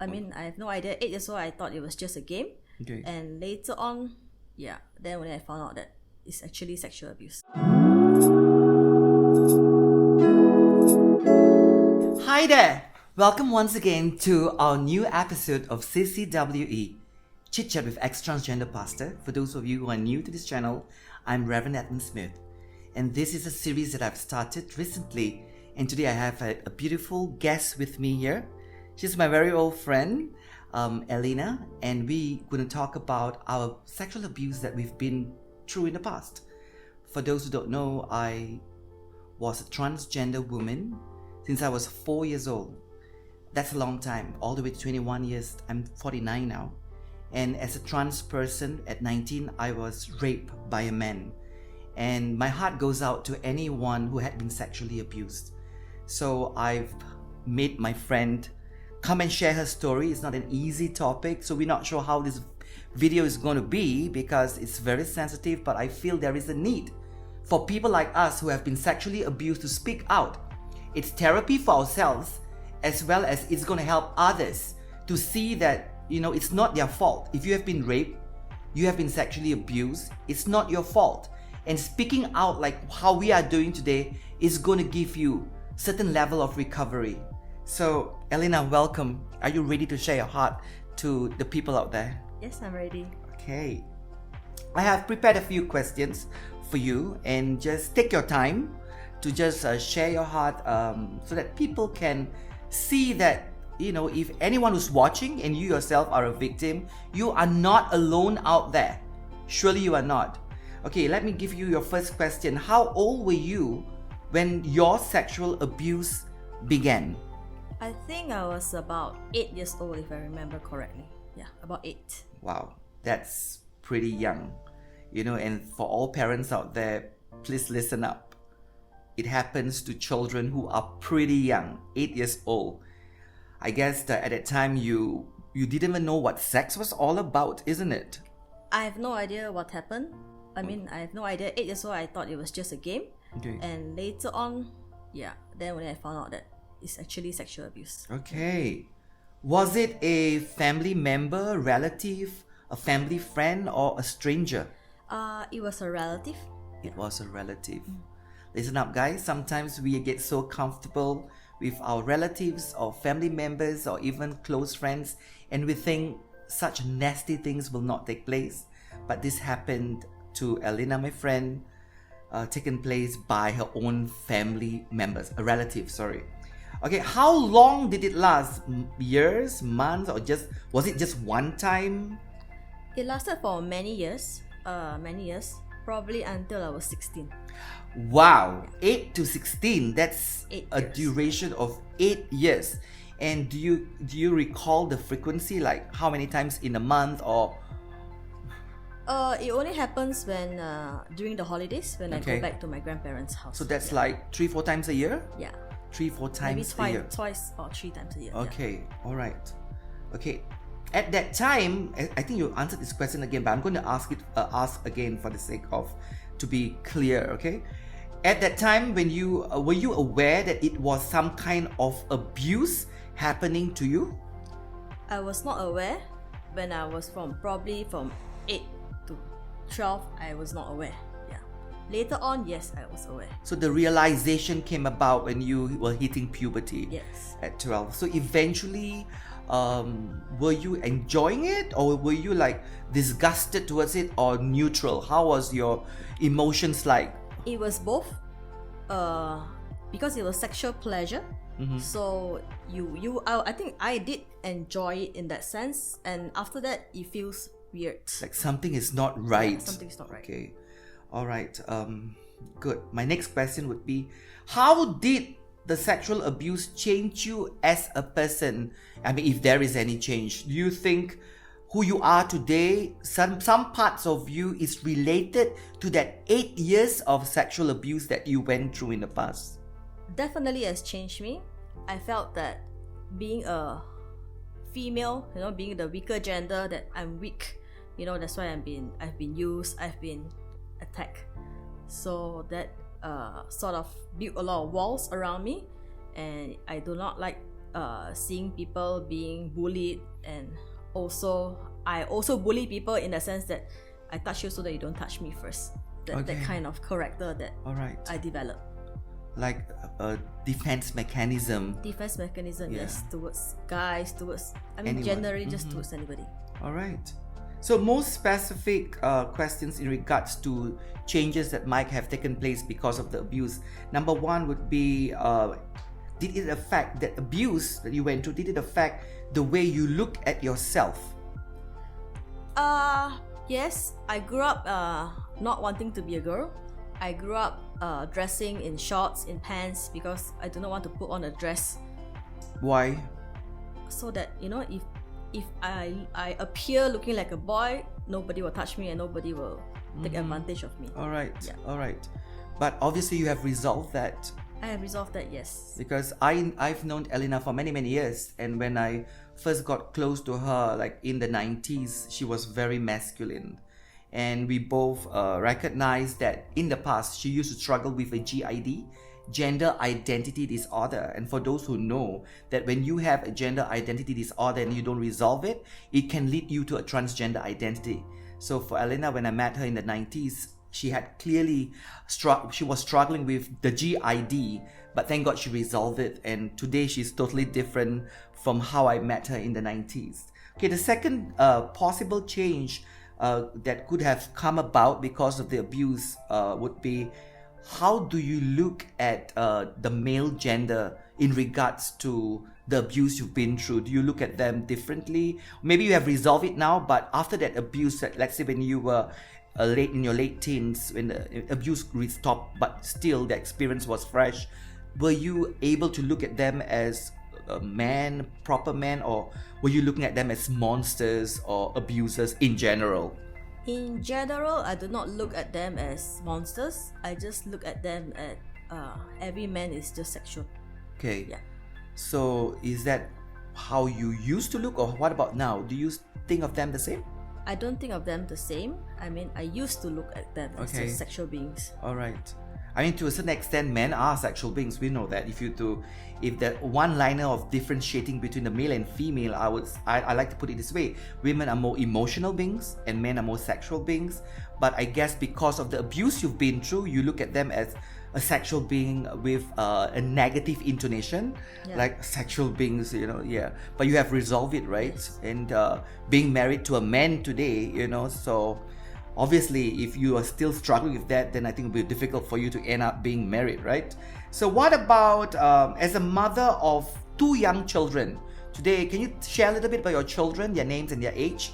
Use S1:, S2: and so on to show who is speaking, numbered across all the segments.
S1: I mean, I have no idea. 8 years old, I thought it was just a game.
S2: Okay.
S1: And later on, then when I found out that it's actually sexual abuse.
S2: Hi there! Welcome once again to our new episode of CCWE, Chit Chat with Ex-Transgender Pastor. For those of you who are new to this channel, I'm Reverend Edmund Smith. And this is a series that I've started recently. And today I have a beautiful guest with me here. She's my very old friend, Elena. And we're going to talk about our sexual abuse that we've been through in the past. For those who don't know, I was a transgender woman since I was 4 years old. That's a long time, all the way to 21 years. I'm 49 now. And as a trans person at 19, I was raped by a man. And my heart goes out to anyone who had been sexually abused. So I've made my friend come and share her story. It's not an easy topic, so we're not sure how this video is going to be because it's very sensitive, but I feel there is a need for people like us who have been sexually abused to speak out. It's therapy for ourselves, as well as it's going to help others to see that, it's not their fault. If you have been raped, you have been sexually abused, it's not your fault. And speaking out like how we are doing today is going to give you certain level of recovery. So, Elena, welcome. Are you ready to share your heart to the people out there?
S1: Yes, I'm ready.
S2: Okay. I have prepared a few questions for you, and just take your time to just share your heart so that people can see that, if anyone who's watching and you yourself are a victim, you are not alone out there. Surely you are not. Okay, let me give you your first question. How old were you when your sexual abuse began?
S1: I think I was about 8 years old, if I remember correctly. Yeah, about 8.
S2: Wow, that's pretty young. And for all parents out there, please listen up. It happens to children who are pretty young, 8 years old. I guess that at that time you didn't even know what sex was all about, isn't it?
S1: I have no idea what happened. I have no idea. 8 years old, I thought it was just a game.
S2: Okay.
S1: And later on, then when I found out that it's actually sexual abuse.
S2: Okay. Was it a family member, relative, a family friend, or a stranger?
S1: It was a relative.
S2: It was a relative. Listen up, guys. Sometimes we get so comfortable with our relatives or family members or even close friends, and we think such nasty things will not take place. But this happened to Elena, my friend, taken place by her own family members, a relative, sorry. Okay, how long did it last? Years, months, or was it just one time?
S1: It lasted for many years, probably until I was 16.
S2: Wow, 8 to 16, that's
S1: 8
S2: a
S1: years.
S2: duration of 8 years. And do you recall the frequency, like how many times in a month or?
S1: It only happens when during the holidays when I
S2: Okay.
S1: go back to my grandparents' house.
S2: So that's like 3-4 times a year?
S1: Yeah.
S2: 3-4
S1: Maybe
S2: times a year.
S1: twice or 3 times a year.
S2: Okay, all right. Okay, at that time, I think you answered this question again, but I'm going to ask ask again for the sake of to be clear. Okay, at that time, when were you aware that it was some kind of abuse happening to you?
S1: I was not aware when I was probably from 8 to 12. I was not aware. Yeah. Later on, yes, I was aware.
S2: So the realization came about when you were hitting puberty.
S1: Yes.
S2: At 12. So eventually, were you enjoying it, or were you like disgusted towards it, or neutral? How was your emotions like?
S1: It was both. Because it was sexual pleasure. So I think I did enjoy it in that sense, and after that it feels weird.
S2: Like something is not right.
S1: Yeah, something's not right.
S2: Okay. All right. Good. My next question would be, how did the sexual abuse change you as a person? I mean, if there is any change, do you think who you are today, some parts of you is related to that 8 years of sexual abuse that you went through in the past?
S1: Definitely has changed me. I felt that being a female, being the weaker gender, that I'm weak. That's why I've been used, I've been attacked. So that sort of built a lot of walls around me, and I do not like seeing people being bullied, and I also bully people in the sense that I touch you so that you don't touch me first. That kind of character that I developed.
S2: Like a defense mechanism.
S1: Yes, towards guys, generally just towards anybody.
S2: All right. So most specific questions in regards to changes that might have taken place because of the abuse. Number one would be, did it affect that abuse that you went through? Did it affect the way you look at yourself?
S1: Yes. I grew up not wanting to be a girl. I grew up dressing in shorts, in pants, because I do not want to put on a dress.
S2: Why?
S1: So that, if I appear looking like a boy, nobody will touch me and nobody will take advantage of me.
S2: All right. But obviously you have resolved that.
S1: I have resolved that, yes.
S2: Because I've known Elena for many years, and when I first got close to her, like in the 90s, she was very masculine. And we both recognized that in the past she used to struggle with a GID, gender identity disorder. And for those who know that when you have a gender identity disorder and you don't resolve it, it can lead you to a transgender identity. So for Elena, when I met her in the 90s, she had clearly she was struggling with the GID, but thank God she resolved it, and today she's totally different from how I met her in the 90s. Okay, the second possible change that could have come about because of the abuse would be, how do you look at the male gender in regards to the abuse you've been through? Do you look at them differently? Maybe you have resolved it now, but after that abuse, let's say when you were in your late teens, when the abuse stopped, but still the experience was fresh, were you able to look at them as a man, proper man, or were you looking at them as monsters or abusers in general?
S1: In general, I do not look at them as monsters. I just look at them as every man is just sexual.
S2: Okay.
S1: Yeah.
S2: So is that how you used to look, or what about now? Do you think of them the same?
S1: I don't think of them the same. I mean, I used to look at them as just sexual beings.
S2: All right. I mean, to a certain extent, men are sexual beings. We know that. If the one-liner of differentiating between the male and female, I like to put it this way: women are more emotional beings, and men are more sexual beings. But I guess because of the abuse you've been through, you look at them as a sexual being with a negative intonation, like sexual beings, But you have resolved it, right?
S1: Yes.
S2: And being married to a man today, so obviously, if you are still struggling with that, then I think it will be difficult for you to end up being married, right? So what about as a mother of 2 young children today, can you share a little bit about your children, their names and their age?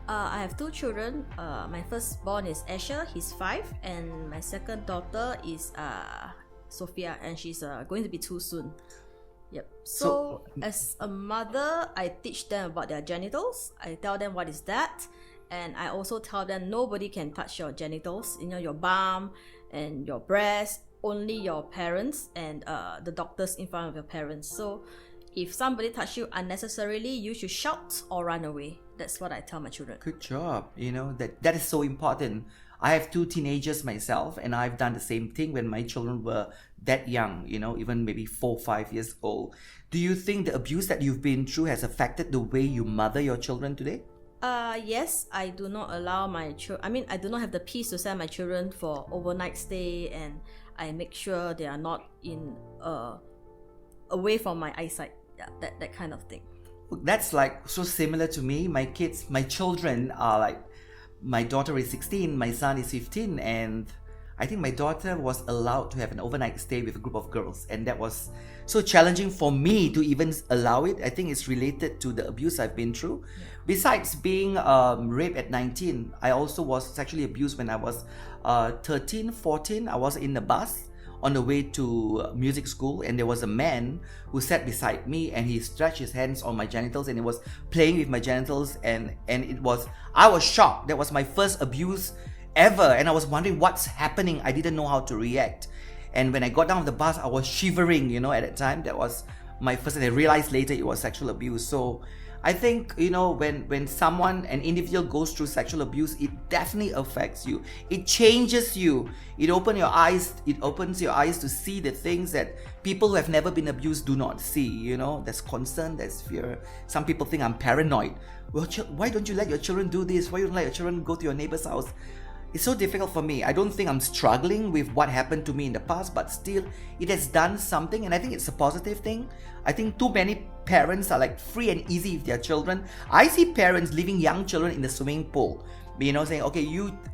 S1: I have 2 children. My firstborn is Asher, he's 5, and my second daughter is Sophia, and she's going to be 2 soon. Yep. So as a mother, I teach them about their genitals. I tell them what is that. And I also tell them nobody can touch your genitals, your bum and your breast, only your parents and the doctors in front of your parents. So if somebody touch you unnecessarily, you should shout or run away. That's what I tell my children.
S2: Good job. That is so important. I have 2 teenagers myself, and I've done the same thing when my children were that young, even maybe 4, 5 years old. Do you think the abuse that you've been through has affected the way you mother your children today?
S1: Yes, I do not allow my children. I do not have the peace to send my children for overnight stay, and I make sure they are not away from my eyesight. Yeah, that kind of thing.
S2: That's like so similar to me. My children are like, my daughter is 16, my son is 15, and I think my daughter was allowed to have an overnight stay with a group of girls, and that was so challenging for me to even allow it. I think it's related to the abuse I've been through. Yeah. Besides being raped at 19, I also was sexually abused when I was 13, 14. I was in the bus on the way to music school, and there was a man who sat beside me, and he stretched his hands on my genitals, and he was playing with my genitals, and I was shocked. That was my first abuse ever, and I was wondering what's happening. I didn't know how to react, and when I got down the bus, I was shivering, at that time. That was my first, and I realized later it was sexual abuse. So I think, when someone, an individual goes through sexual abuse, it definitely affects you. It changes you. It opens your eyes to see the things that people who have never been abused do not see. There's concern, there's fear. Some people think I'm paranoid. Well, why don't you let your children do this? Why don't you let your children go to your neighbor's house? It's so difficult for me. I don't think I'm struggling with what happened to me in the past, but still, it has done something, and I think it's a positive thing. I think too many parents are like free and easy with their children. I see parents leaving young children in the swimming pool, saying, okay,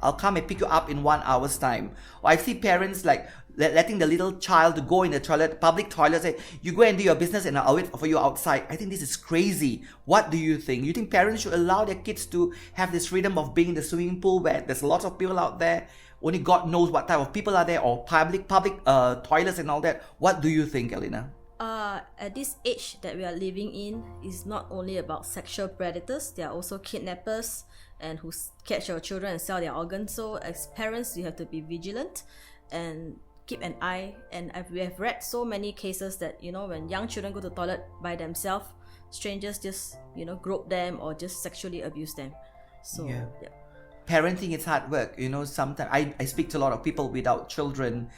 S2: I'll come and pick you up in 1 hour's time. Or I see parents like letting the little child go in the toilet, public toilet, say, you go and do your business and I'll wait for you outside. I think this is crazy. What do you think? You think parents should allow their kids to have this freedom of being in the swimming pool where there's lots of people out there? Only God knows what type of people are there, or public toilets and all that. What do you think, Elena?
S1: At this age that we are living in, is not only about sexual predators, there are also kidnappers and who catch your children and sell their organs. So as parents, you have to be vigilant and keep an eye. And we have read so many cases that, when young children go to the toilet by themselves, strangers just, grope them or just sexually abuse them. So, yeah.
S2: Parenting is hard work. Sometimes I speak to a lot of people without children,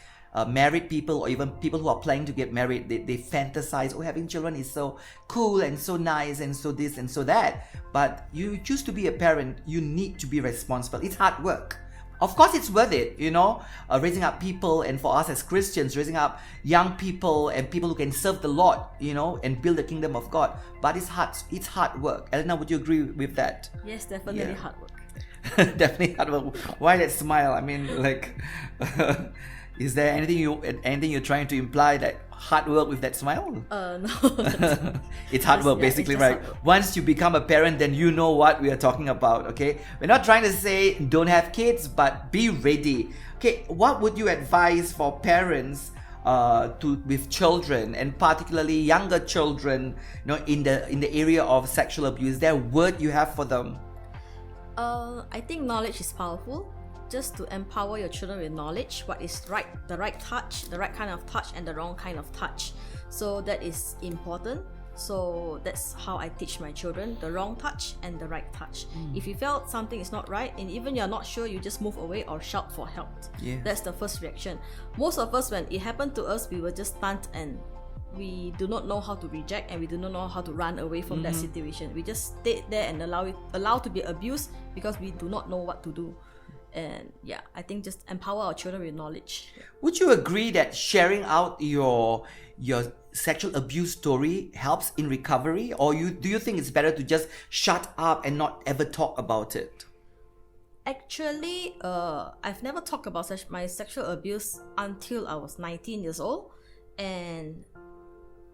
S2: married people, or even people who are planning to get married. They fantasize, having children is so cool and so nice and so this and so that. But you choose to be a parent, you need to be responsible. It's hard work. Of course, it's worth it, raising up people, and for us as Christians, raising up young people and people who can serve the Lord, and build the kingdom of God. But it's hard work. Elena, would you agree with that?
S1: Yes, definitely hard work.
S2: Definitely hard work. Why that smile? I mean, like, is there anything you're trying to imply, that hard work with that smile?
S1: No.
S2: It's hard work, basically, right? Once you become a parent, then you know what we are talking about, okay? We're not trying to say don't have kids, but be ready. Okay, what would you advise for parents with children, and particularly younger children, in the area of sexual abuse? Is there a word you have for them?
S1: I think knowledge is powerful. Just to empower your children with knowledge, what is right, the right touch, the right kind of touch, and the wrong kind of touch. So that is important. So that's how I teach my children, the wrong touch and the right touch. If you felt something is not right, and even you're not sure, you just move away or shout for help. That's the first reaction. Most of us, when it happened to us, we were just stunned, and we do not know how to reject, and we do not know how to run away from that situation. We just stayed there and allow to be abused because we do not know what to do. And I think just empower our children with knowledge.
S2: Would you agree that sharing out your sexual abuse story helps in recovery, or do you think it's better to just shut up and not ever talk about it?
S1: Actually, I've never talked about my sexual abuse until I was 19 years old, and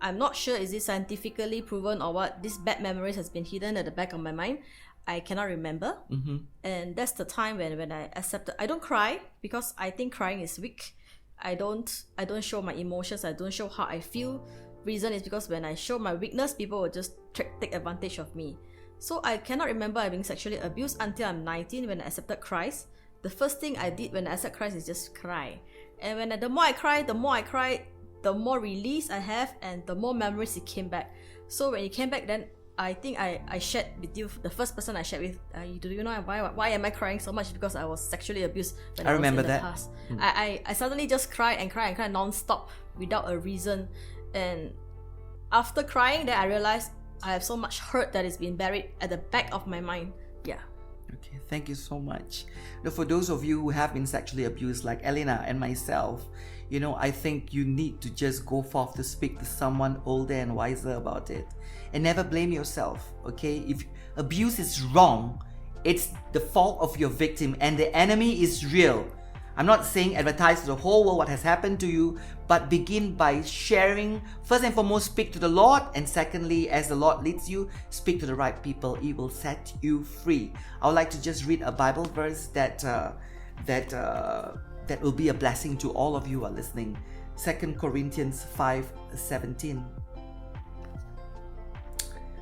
S1: I'm not sure is it scientifically proven or what. This bad memories has been hidden at the back of my mind. I cannot remember. And that's the time when I accepted. I don't cry because I think crying is weak. I don't show my emotions. I don't show how I feel. Reason is because when I show my weakness, people will just take advantage of me. So I cannot remember being sexually abused until I'm 19 when I accepted Christ. The first thing I did when I accepted Christ is just cry. And the more I cry, the more release I have, and the more memories it came back. So when it came back, then I think I shared with you, the first person I shared with, do you know why am I crying so much? Because I was sexually abused when I was in the past. I suddenly just cry non-stop without a reason. And after crying, then I realized I have so much hurt that is being buried at the back of my mind.
S2: Okay, thank you so much. Now, for those of you who have been sexually abused, like Elena and myself, I think you need to just go forth to speak to someone older and wiser about it. And never blame yourself, okay? If abuse is wrong, it's the fault of your victim, and the enemy is real. I'm not saying advertise to the whole world what has happened to you, but begin by sharing. First and foremost, speak to the Lord, and secondly, as the Lord leads you, speak to the right people. He will set you free. I would like to just read a Bible verse that will be a blessing to all of you who are listening. 2 Corinthians 5:17.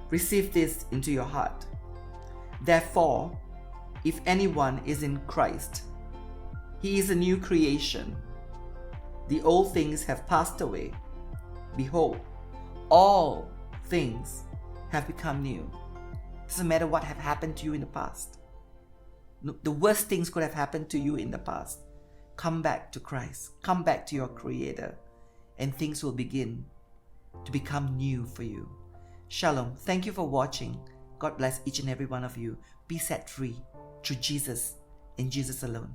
S2: Receive this into your heart. Therefore, if anyone is in Christ, he is a new creation. The old things have passed away. Behold, all things have become new. Doesn't matter what have happened to you in the past. The worst things could have happened to you in the past. Come back to Christ. Come back to your Creator. And things will begin to become new for you. Shalom. Thank you for watching. God bless each and every one of you. Be set free through Jesus and Jesus alone.